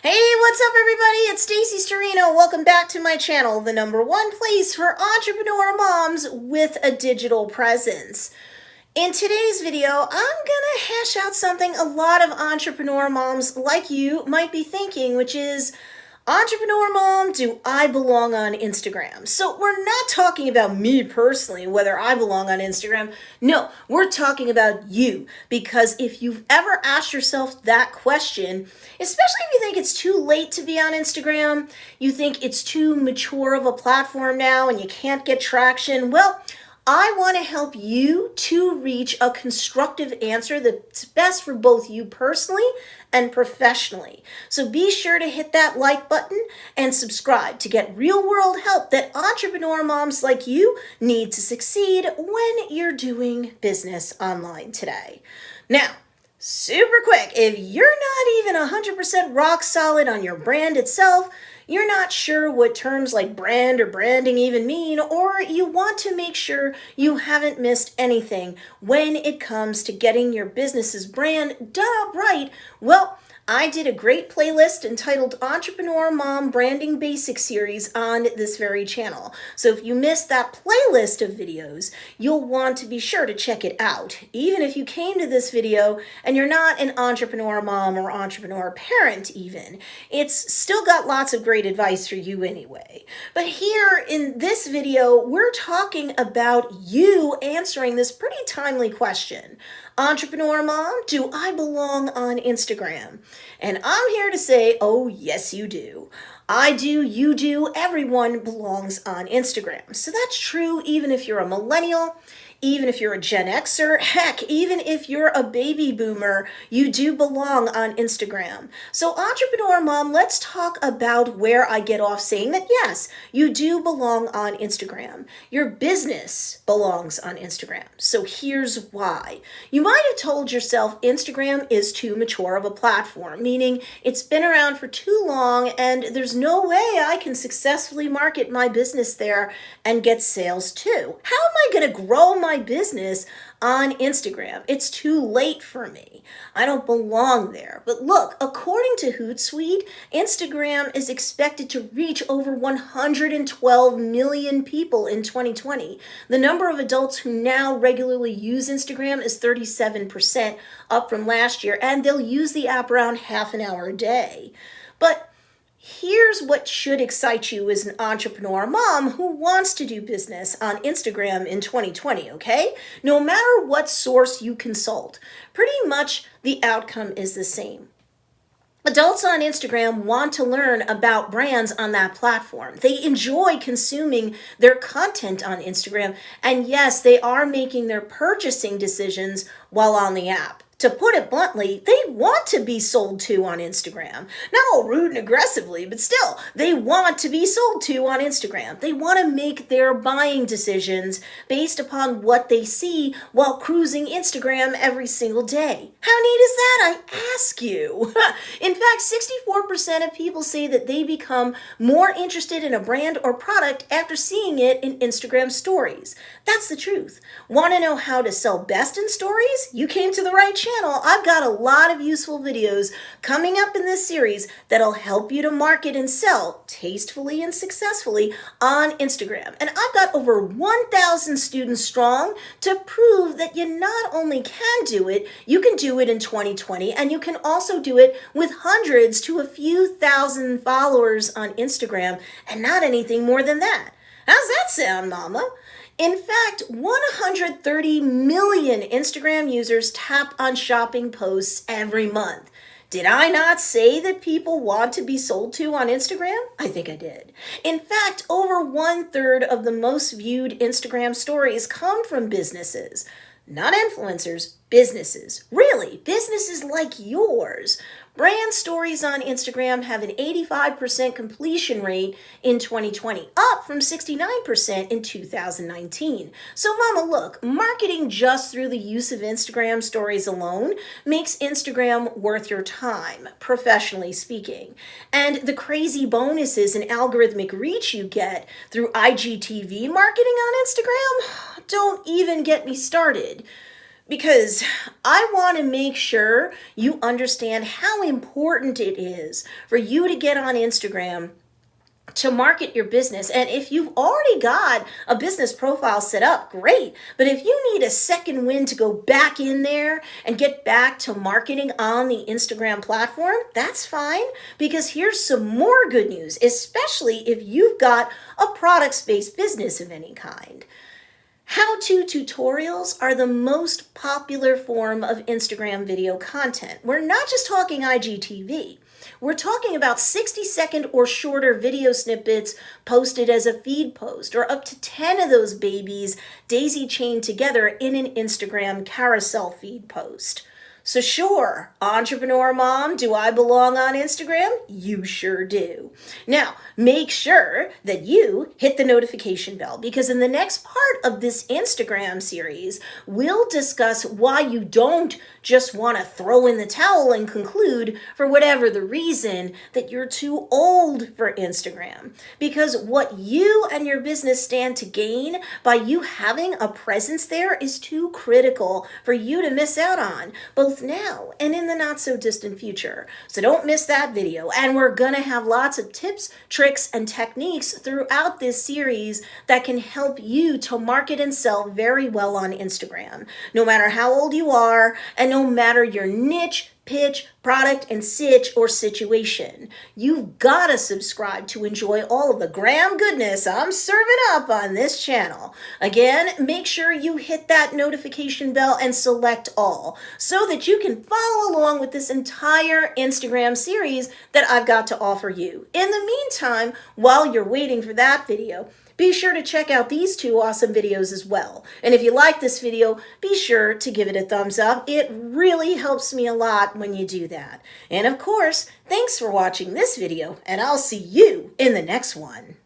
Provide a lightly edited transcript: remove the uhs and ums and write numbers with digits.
Hey, what's up everybody? It's Stacey Storino. Welcome back to my channel, the #1 place for entrepreneur moms with a digital presence. In today's video, I'm gonna hash out something a lot of entrepreneur moms like you might be thinking, which is, entrepreneur mom, do I belong on Instagram? So we're not talking about me personally, whether I belong on Instagram. No, we're talking about you. Because if you've ever asked yourself that question, especially if you think it's too late to be on Instagram, you think it's too mature of a platform now and you can't get traction, well, I want to help you to reach a constructive answer that's best for both you personally and professionally. So be sure to hit that like button and subscribe to get real-world help that entrepreneur moms like you need to succeed when you're doing business online today. Now, super quick, if you're not even 100% rock solid on your brand itself, you're not sure what terms like brand or branding even mean, or you want to make sure you haven't missed anything when it comes to getting your business's brand done up right, well, I did a great playlist entitled Entrepreneur Mom Branding Basics series on this very channel. So if you missed that playlist of videos, you'll want to be sure to check it out. Even if you came to this video and you're not an entrepreneur mom or entrepreneur parent even, it's still got lots of great advice for you anyway. But here in this video, we're talking about you answering this pretty timely question. Entrepreneur mom, do I belong on Instagram? And I'm here to say, oh yes you do. I do, you do, everyone belongs on Instagram. So that's true even if you're a millennial, even if you're a Gen Xer, heck, even if you're a baby boomer, you do belong on Instagram. So entrepreneur mom, let's talk about where I get off saying that yes, you do belong on Instagram. Your business belongs on Instagram. So here's why. You might have told yourself Instagram is too mature of a platform, meaning it's been around for too long and there's no way I can successfully market my business there and get sales too. How am I going to grow my business on Instagram? It's too late for me. I don't belong there. But look, according to Hootsuite, Instagram is expected to reach over 112 million people in 2020. The number of adults who now regularly use Instagram is 37%, up from last year, and they'll use the app around half an hour a day. But here's what should excite you as an entrepreneur mom who wants to do business on Instagram in 2020, okay? No matter what source you consult, pretty much the outcome is the same. Adults on Instagram want to learn about brands on that platform. They enjoy consuming their content on Instagram, and yes, they are making their purchasing decisions while on the app. To put it bluntly, they want to be sold to on Instagram. Not all rude and aggressively, but still, they want to be sold to on Instagram. They want to make their buying decisions based upon what they see while cruising Instagram every single day. How neat is that, I ask you? In fact, 64% of people say that they become more interested in a brand or product after seeing it in Instagram stories. That's the truth. Want to know how to sell best in stories? You came to the right channel. I've got a lot of useful videos coming up in this series that'll help you to market and sell tastefully and successfully on Instagram. And I've got over 1,000 students strong to prove that you not only can do it, you can do it in 2020, and you can also do it with hundreds to a few thousand followers on Instagram and not anything more than that. How's that sound, mama? In fact, 130 million Instagram users tap on shopping posts every month. Did I not say that people want to be sold to on Instagram? I think I did. In fact, over 1/3 of the most viewed Instagram stories come from businesses. Not influencers, businesses. Really, businesses like yours. Brand stories on Instagram have an 85% completion rate in 2020, up from 69% in 2019. So mama, look, marketing just through the use of Instagram stories alone makes Instagram worth your time, professionally speaking. And the crazy bonuses and algorithmic reach you get through IGTV marketing on Instagram, don't even get me started. because I want to make sure you understand how important it is for you to get on Instagram to market your business. And if you've already got a business profile set up, great. But if you need a second wind to go back in there and get back to marketing on the Instagram platform, that's fine, because here's some more good news, especially if you've got a products-based business of any kind. How-to tutorials are the most popular form of Instagram video content. We're not just talking IGTV. We're talking about 60-second or shorter video snippets posted as a feed post, or up to 10 of those babies daisy-chained together in an Instagram carousel feed post. So sure, entrepreneur mom, do I belong on Instagram? You sure do. Now, make sure that you hit the notification bell, because in the next part of this Instagram series, we'll discuss why you don't just want to throw in the towel and conclude, for whatever the reason, that you're too old for Instagram. Because what you and your business stand to gain by you having a presence there is too critical for you to miss out on, both now and in the not so distant future. So don't miss that video. And we're going to have lots of tips, tricks, and techniques throughout this series that can help you to market and sell very well on Instagram, no matter how old you are and no matter your niche, pitch, product, and sitch or situation. You've got to subscribe to enjoy all of the gram goodness I'm serving up on this channel. Again, make sure you hit that notification bell and select all so that you can follow along with this entire Instagram series that I've got to offer you. In the meantime, while you're waiting for that video, be sure to check out these two awesome videos as well. And if you like this video, be sure to give it a thumbs up. It really helps me a lot when you do that. And of course, thanks for watching this video, and I'll see you in the next one.